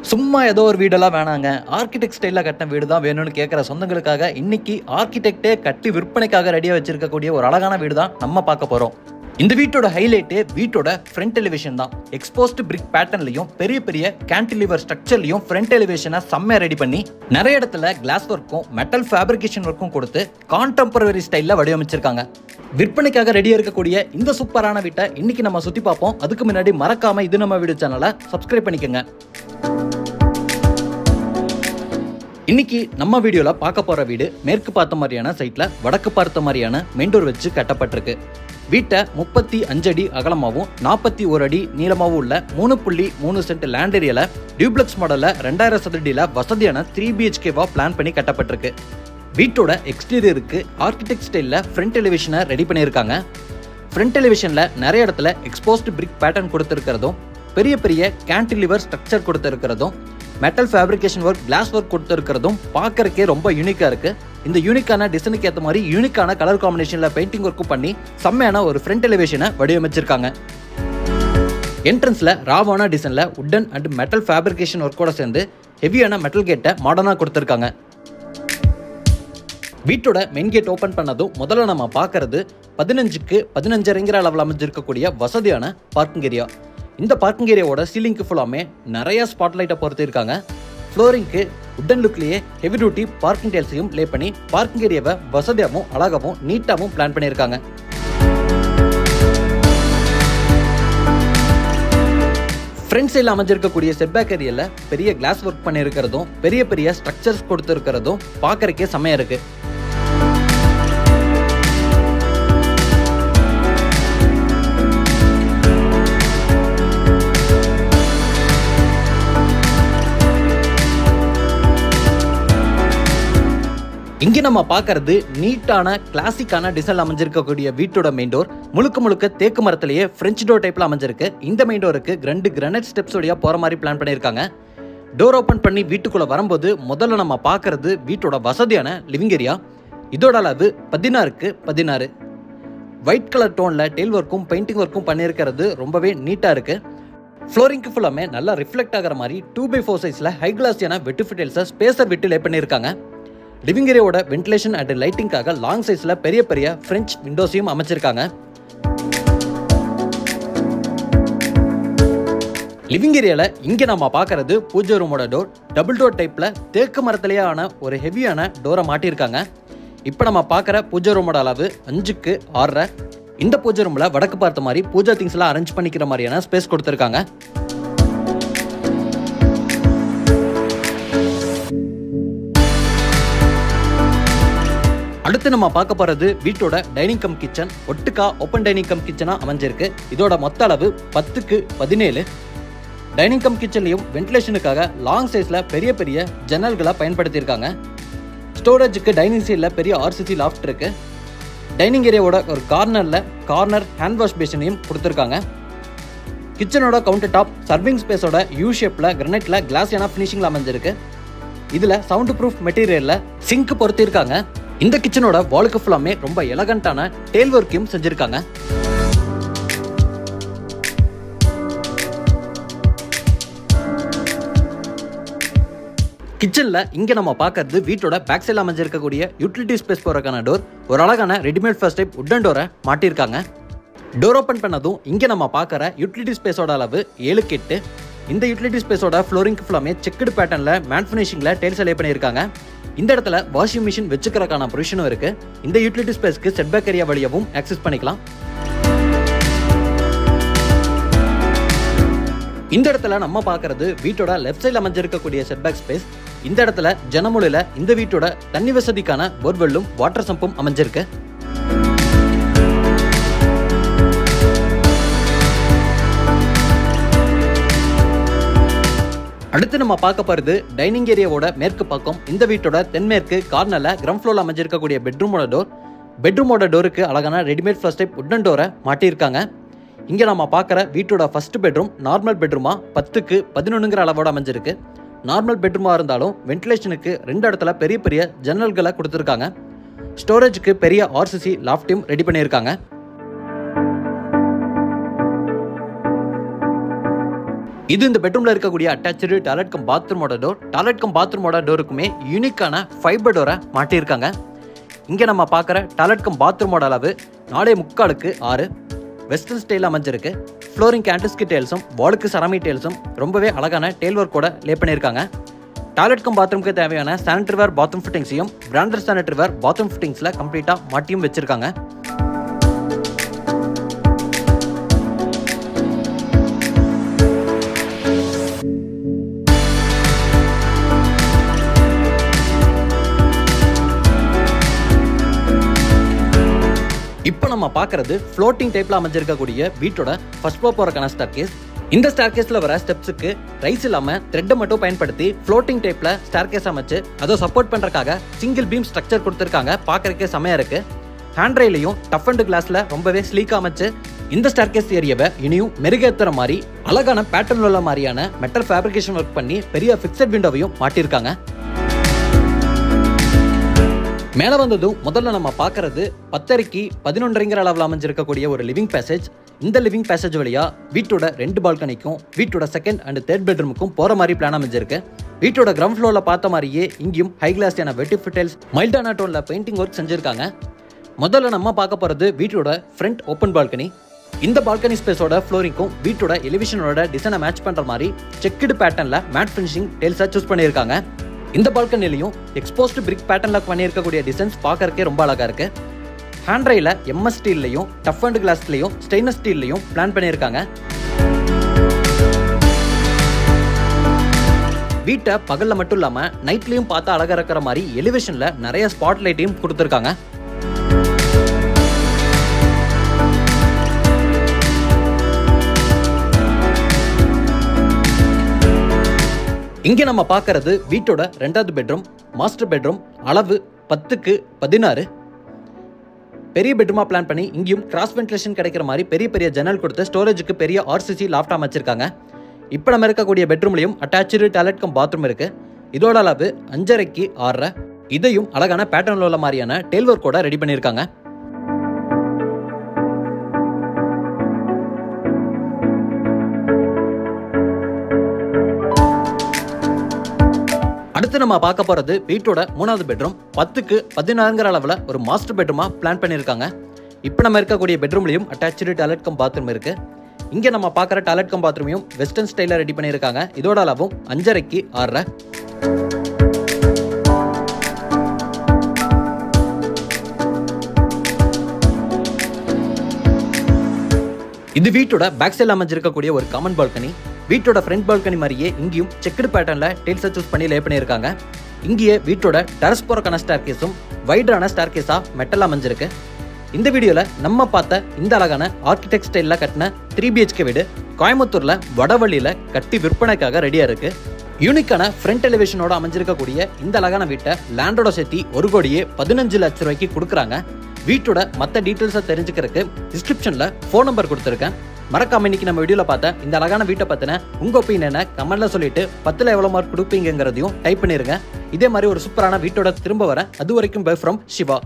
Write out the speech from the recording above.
சும்மா ஏதோ ஒரு வீடெல்லாம் வேணாங்க, ஆர்கிடெக்ட் ஸ்டைலில் கட்டின வீடு தான் வேணும்னு கேட்குற சொந்தங்களுக்காக இன்னைக்கு ஆர்கிடெக்டே கட்டி விற்பனைக்காக ரெடியாக வச்சிருக்கக்கூடிய ஒரு அழகான வீடு தான் நம்ம பார்க்க போகிறோம். இந்த வீட்டோட ஹைலைட்டே வீட்டோட ஃப்ரண்ட் எலிவேஷன் தான். எக்ஸ்போஸ்டு பிரிக் பேட்டர்ன்லையும் பெரிய பெரிய கேன்டிலிவர் ஸ்ட்ரக்சர்லையும் ஃப்ரண்ட் எலிவேஷனை செம்மையாக ரெடி பண்ணி நிறைய இடத்துல கிளாஸ் ஒர்க்கும் மெட்டல் ஃபேப்ரிகேஷன் ஒர்க்கும் கொடுத்து கான்டெம்பரரி ஸ்டைலில் வடிவமைச்சிருக்காங்க. விற்பனைக்காக ரெடியாக இருக்கக்கூடிய இந்த சூப்பரான வீட்டை இன்னைக்கு நம்ம சுற்றி பார்ப்போம். அதுக்கு முன்னாடி மறக்காம இது நம்ம வீடு சேனலை சப்ஸ்கிரைப் பண்ணிக்கோங்க. இன்னைக்கு நம்ம வீடியோல பார்க்க போற வீடு மேற்கு பார்த்த மாதிரியான சைட்ல வடக்கு பார்த்த மாதிரியான மெயின் டோர் வச்சு கட்டப்பட்டிருக்கு. வீட்டை 35 அடி அகலமாகவும் 41 அடி நீளமாகவும் உள்ள 3.3 சென்ட் லேண்ட் ஏரியால டியூப்ளெக்ஸ் மாடல்ல 2000 சதுரடியில வசதியான 3 BHK பிளான் பண்ணி கட்டப்பட்டிருக்கு. வீட்டோட எக்ஸ்டீரியருக்கு ஆர்கிடெக்ட் ஸ்டைல்ல ஃப்ரண்ட் எலிவேஷனை ரெடி பண்ணியிருக்காங்க. ஃப்ரண்ட் எலிவேஷன்ல நிறைய இடத்துல எக்ஸ்போஸ்டு பிரிக் பேட்டர்ன் கொடுத்துருக்கிறதும் பெரிய பெரிய கேன்டிலிவர் ஸ்ட்ரக்சர் கொடுத்துருக்கிறதும் metal fabrication work glass work கொடுத்துருக்கிறதும் பார்க்கறக்கே ரொம்ப யூனிக்காக இருக்கு. இந்த யூனிக்கான டிசைனுக்கு ஏற்ற மாதிரி யூனிக்கான கலர் காம்பினேஷனில் பெயிண்டிங் ஒர்க்கும் பண்ணி செம்மையான ஒரு ஃப்ரண்ட் எலிவேஷனை வடிவமைச்சிருக்காங்க. என்ட்ரன்ஸில் ராவான டிசைனில் உட்டன் அண்ட் மெட்டல் ஃபேப்ரிகேஷன் ஒர்க்கோட சேர்ந்து ஹெவியான மெட்டல் கேட்டை மாடர்னாக கொடுத்துருக்காங்க. வீட்டோட மெயின் கேட் ஓப்பன் பண்ணதும் முதல்ல நம்ம பார்க்கறது 15க்கு 15.5 அளவில் அமைஞ்சிருக்கக்கூடிய வசதியான பார்க்கிங் ஏரியா. இந்த பார்க்கிங் ஏரியாவோட சீலிங்க்கு ஃபுல்லாமே நிறைய ஸ்பாட்லைட்டை பொறுத்திருக்காங்க. ஃப்ளோரிங்க்கு உட்டன் லுக்லேயே ஹெவி டியூட்டி பார்க்கிங் டைல்ஸையும் லே பண்ணி பார்க்கிங் ஏரியாவை வசதியாகவும் அழகாகவும் நீட்டாகவும் பிளான் பண்ணியிருக்காங்க. ஃப்ரண்ட் சைடில் அமைஞ்சிருக்கக்கூடிய செட்பேக் ஏரியாவில் பெரிய கிளாஸ் ஒர்க் பண்ணியிருக்கிறதும் பெரிய பெரிய ஸ்ட்ரக்சர்ஸ் கொடுத்துருக்கிறதும் பார்க்கறக்கே செம்மையாக இருக்கு. இங்கே நம்ம பார்க்கறது நீட்டான கிளாசிக்கான டிசைன் அமைஞ்சிருக்கக்கூடிய வீட்டோட மெயின் டோர் முழுக்க முழுக்க தேக்கு மரத்திலேயே பிரெஞ்சு டோர் டைப்ல அமைஞ்சிருக்கு. இந்த மெயின் டோருக்கு 2 கிரானைட் ஸ்டெப்ஸ் வழியா போற மாதிரி பிளான் பண்ணியிருக்காங்க. டோர் ஓப்பன் பண்ணி வீட்டுக்குள்ள வரும்போது முதல்ல நம்ம பார்க்கறது வீட்டோட வசதியான லிவிங் ஏரியா. இதோட அளவு 16க்கு 16. ஒயிட் கலர் டோன்ல டெயில் ஒர்க்கும் பெயிண்டிங் ஒர்க்கும் பண்ணியிருக்கிறது ரொம்பவே நீட்டா இருக்கு. ஃப்ளோரிங்க்கு ஃபுல்லாமே நல்லா ரிஃப்ளெக்ட் ஆகிற மாதிரி 2x4 சைஸ்ல ஹை கிளாஸியான வெட்டு டைல்ஸை ஸ்பேசர் விட்டு லே பண்ணியிருக்காங்க. லிவிங் ஏரியாவோட வென்டிலேஷன் அண்ட் லைட்டிங்காக லாங் சைஸ்ல பெரிய பெரிய பிரெஞ்ச் விண்டோஸையும் அமைச்சிருக்காங்க. லிவிங் ஏரியால இங்க நம்ம பார்க்கறது பூஜை ரூமோட டோர். டபுள் டோர் டைப்ல தேக்கு மரத்திலேயே ஆன ஒரு ஹெவியான டோரை மாட்டியிருக்காங்க. இப்போ நம்ம பார்க்குற பூஜை ரூமோட அளவு 5க்கு 6. இந்த பூஜை ரூம்ல வடக்கு பார்த்த மாதிரி பூஜா திங்ஸ் எல்லாம் அரேஞ்ச் பண்ணிக்கிற மாதிரியான ஸ்பேஸ் கொடுத்துருக்காங்க. அடுத்து நம்ம பார்க்க போறது வீட்டோட டைனிங் கம் கிச்சன். ஒட்டுக்கா ஓப்பன் டைனிங் கம் கிச்சனா அமைஞ்சிருக்கு. இதோட மொத்த அளவு 10க்கு 17. டைனிங் கம் கிச்சன்லையும் வென்டிலேஷனுக்காக லாங் சைஸ்ல பெரிய பெரிய ஜன்னல்களை பயன்படுத்தியிருக்காங்க. ஸ்டோரேஜுக்கு டைனிங் சைடில் பெரிய RCC லாஃப்ட் இருக்கு. டைனிங் ஏரியாவோட ஒரு கார்னர் ஹேண்ட் வாஷ் பேஷனையும் கொடுத்துருக்காங்க. கிச்சனோட கவுண்டர் டாப் சர்விங் ஸ்பேஸோட யூ ஷேப்ல கிரானைட்ல கிளாஸியான ஃபினிஷிங்ல அமைஞ்சிருக்கு. இதுல சவுண்ட் ப்ரூஃப் மெட்டீரியல்ல சிங்க் பொறுத்திருக்காங்க. இந்த கிச்சனோட வாலுக்கு ஃபுல்லாமே ரொம்ப எலகண்டான டெயில் ஒர்க்கையும் செஞ்சிருக்காங்க. கிச்சன்ல இங்க நம்ம பார்க்கறது வீட்டோட பேக் சைடில் அமைஞ்சிருக்கக்கூடிய யூட்டிலிட்டி ஸ்பேஸ் போறதுக்கான டோர். ஒரு அழகான ரெடிமேட் ஃபர்ஸ்ட் டைப் உட்டன் டோரை மாட்டியிருக்காங்க. டோர் ஓப்பன் பண்ணதும் இங்க நம்ம பார்க்குற யூட்டிலிட்டி ஸ்பேஸோட அளவு 7க்கு 8. இந்த யூட்டிலிட்டி ஸ்பேஸோட ஃப்ளோரிங்க்கு ஃபுல்லாமே செக்குடு பேட்டர்ன்ல மேட் ஃபினிஷிங்ல டைல்ஸ் லே பண்ணியிருக்காங்க. இந்த இடத்துல வாஷிங் மிஷின் வச்சுக்கிறதுக்கான ப்ரொவிஷனும் இருக்கு. இந்த யூட்டிலிட்டி ஸ்பேஸ்க்கு செட்பேக் ஏரியா வழியாகவும் ஆக்சஸ் பண்ணிக்கலாம். இந்த இடத்துல நம்ம பார்க்கறது வீட்டோட லெஃப்ட் சைடில் அமைஞ்சிருக்கக்கூடிய செட்பேக் ஸ்பேஸ். இந்த இடத்துல ஜனமூலையில இந்த வீட்டோட தண்ணி வசதிக்கான போர்வெல்லும் வாட்டர் சம்பும் அமைஞ்சிருக்கு. அடுத்து நம்ம பார்க்க போறது டைனிங் ஏரியாவோட மேற்கு பக்கம். இந்த வீட்டோட தென்மேற்கு கார்னர்ல கிரவுண்ட் ஃப்ளோர்ல அமைஞ்சிருக்கக்கூடிய பெட்ரூமோட டோர். பெட்ரூமோட டோருக்கு அழகான ரெடிமேட் ஃபர்ஸ்ட் டைப் உட்டன் டோரை மாட்டியிருக்காங்க. இங்க நம்ம பார்க்குற வீட்டோட ஃபர்ஸ்ட் பெட்ரூம் நார்மல் பெட்ரூமா 10க்கு 11 அளவோட அமைஞ்சிருக்கு. நார்மல் பெட்ரூமா இருந்தாலும் வென்டிலேஷனுக்கு 2 இடத்துல பெரிய பெரிய ஜன்னல்களை கொடுத்துருக்காங்க. ஸ்டோரேஜுக்கு பெரிய RCC லாஃப்டையும் ரெடி பண்ணியிருக்காங்க. இது இந்த பெட்ரூம்ல இருக்கக்கூடிய அட்டாச்சு டாய்லெட் கம் பாத்ரூமோட டோர். டாய்லெட் கம் பாத்ரூமோட டோருக்குமே யூனிக்கான ஃபைபர் டோரை மாட்டியிருக்காங்க. இங்கே நம்ம பார்க்குற டாய்லெட் கம் பாத்ரூமோட அளவு 4.75 வெஸ்டர்ன் ஸ்டைல் அமைஞ்சிருக்கு. ஃப்ளோரிங் ஆன்டிஸ்கி டைல்ஸும் வாலுக்கு செராமிக் டைல்ஸும் ரொம்பவே அழகான டெயில் ஒர்க்கோட லே பண்ணியிருக்காங்க. டாய்லெட் கம் பாத்ரூமுக்கு தேவையான சானிட்டரி வேர் பாத்ரூம் ஃபிட்டிங்ஸையும் பிராண்டட் சானிட்டரி வேர் பாத்ரூம் ஃபிட்டிங்ஸில் கம்ப்ளீட்டாக மாட்டியும் வச்சிருக்காங்க. இப்போ நம்ம பார்க்கறது ஃப்ளோட்டிங் டைப்ல அமைஞ்சிருக்கக்கூடிய வீட்டோட ஃபர்ஸ்ட் ஃப்ளோர் போறக்கான ஸ்டேர்கேஸ். இந்த ஸ்டேர்கேஸ்ல வர ஸ்டெப்ஸுக்கு ரைஸ் இல்லாம த்ரெட்டை மட்டும் பயன்படுத்தி ஃப்ளோட்டிங் டைப்ல ஸ்டேர்கேஸ் அமைச்சு அதை சப்போர்ட் பண்றதுக்காக சிங்கிள் பீம் ஸ்ட்ரக்சர் கொடுத்திருக்காங்க. பார்க்கறதுக்கே செமையா இருக்கு. ஹேண்ட் ரெயிலையும் டஃப் அண்ட் கிளாஸ்ல ரொம்பவே ஸ்லீக்கா அமைச்சு இந்த ஸ்டேர்கேஸ் ஏரியாவை இனியும் மெருகேத்துற மாதிரி அழகான பேட்டர்ன் உள்ள மாதிரியான மெட்டல் ஃபேப்ரிகேஷன் ஒர்க் பண்ணி பெரிய ஃபிக்ஸட் விண்டோவையும் மாட்டியிருக்காங்க. மேலே வந்ததும் முதல்ல நம்ம பார்க்கறது 10:30க்கு 11:30 அளவில் அமைஞ்சிருக்கக்கூடிய ஒரு லிவிங் பேசேஜ். இந்த லிவிங் பேசேஜ் வழியா வீட்டோட 2 பால்கனிக்கும் வீட்டோட செகண்ட் அண்ட் தேர்ட் பெட்ரூமுக்கும் போற மாதிரி பிளான் அமைஞ்சிருக்கு. வீட்டோட கிரவுண்ட் ஃப்ளோர்ல பார்த்த மாதிரியே இங்கேயும் ஹை கிளாஸியான வெட்டிஃப் டைல்ஸ் மைல்டான டோன்ல பெயிண்டிங் ஒர்க் செஞ்சிருக்காங்க. முதல்ல நம்ம பார்க்க போறது வீட்டோட ஃப்ரண்ட் ஓப்பன் பால்கனி. இந்த பால்கனி ஸ்பேஸோட ஃப்ளோரிங்கும் வீட்டோட எலிவேஷனோட டிசைனை மேட்ச் பண்ற மாதிரி செக்குடு பேட்டர்ன்ல மேட் ஃபினிஷிங் டைல்ஸை சூஸ் பண்ணியிருக்காங்க. இந்த பால்கனிலையும் எக்ஸ்போஸ்ட் பிரிக் பேட்டர்ன்ல பண்ணியிருக்கக்கூடிய டிசைன்ஸ் பார்க்கறதுக்கே ரொம்ப அழகா இருக்கு. ஹேண்ட் ரெயில எம்எஸ் ஸ்டீல்லையும் டஃப் அண்ட் கிளாஸ்லையும் ஸ்டெயின்லெஸ் ஸ்டீல்லையும் பிளான் பண்ணியிருக்காங்க. வீட்டை பகல்ல மட்டும் இல்லாம நைட்லயும் பார்த்தா அழகா இருக்கிற மாதிரி எலிவேஷன்ல நிறைய ஸ்பாட் லைட்டையும் கொடுத்துருக்காங்க. இங்க நம்ம பார்க்கறது வீட்டோட 2வது பெட்ரூம், மாஸ்டர் பெட்ரூம். அளவு 10:16. பெரிய பெட்ரூமா பிளான் பண்ணி இங்கேயும் கிராஸ் வென்டிலேஷன் கிடைக்கிற மாதிரி பெரிய பெரிய ஜன்னல் கொடுத்து ஸ்டோரேஜுக்கு பெரிய ஆர்சிசி லாஃப்ட் அமைச்சிருக்காங்க. இப்போ நம்ம இருக்கக்கூடிய பெட்ரூம்லையும் அட்டாச்சு டாய்லெட் கம் பாத்ரூம் இருக்கு. இதோட அளவு 5:30க்கு 6. இதையும் அழகான பேட்டர்ன் உள்ள மாதிரியான டெயில் ஒர்க்கோட ரெடி பண்ணியிருக்காங்க. அடுத்து நம்ம பார்க்க போறது வீட்டோட 3வது பெட்ரூம். 10:16 அளவுல ஒரு மாஸ்டர் பெட்ரூமா பிளான் பண்ணியிருக்காங்க. இப்போ நம்ம இருக்கக்கூடிய பெட்ரூம்லையும் அட்டாச்சு டாய்லெட் கம் பாத்ரூம் இருக்கு. இங்க நம்ம பார்க்குற டாய்லெட் கம் பாத்ரூமையும் வெஸ்டர்ன் ஸ்டைல ரெடி பண்ணியிருக்காங்க. இதோட அளவும் 5:30க்கு 6. இது வீட்டோட பேக் சைடில் அமைஞ்சிருக்கக்கூடிய ஒரு காமன் பால்கனி. வீட்டோட ஃப்ரண்ட் பால்கனி மாதிரியே இங்கேயும் செக்குடு பேட்டர்ன்ல டைல்ஸை சூஸ் பண்ணி லே பண்ணியிருக்காங்க. இங்கேயே வீட்டோட டெரஸ் போறக்கான ஸ்டேர்கேஸும் வைடான ஸ்டேர்கேஸா மெட்டல் அமைஞ்சிருக்கு. இந்த வீடியோல நம்ம பார்த்த இந்த அழகான ஆர்கிடெக்ட் ஸ்டைல்ல கட்டின 3 BHK வீடு கோயம்புத்தூர்ல வடவள்ளியில கட்டி விற்பனைக்காக ரெடியா இருக்கு. யூனிக்கான ஃப்ரண்ட் எலிவேஷனோட அமைஞ்சிருக்கக்கூடிய இந்த அழகான வீட்டை லேண்டோட சேர்த்தி 1,15 லட்சம் ரூபாய்க்கு கொடுக்குறாங்க. வீட்டோட மற்ற டீட்டெயில்ஸை தெரிஞ்சுக்கிறதுக்கு டிஸ்கிரிப்ஷன்ல ஃபோன் நம்பர் கொடுத்துருக்கேன். மறக்காம இன்னைக்கு நம்ம வீடியோல பார்த்த இந்த அழகான வீட்டை பத்தின உங்க ஒப்பீனியனை கமெண்ட்ல சொல்லிட்டு 10ல் எவ்வளவு மார்க் கொடுப்பீங்கிறதையும் டைப் பண்ணிருங்க. இதே மாதிரி ஒரு சூப்பரான வீட்டோட திரும்ப வர. அது வரைக்கும் பை ஃப்ரம் சிவா.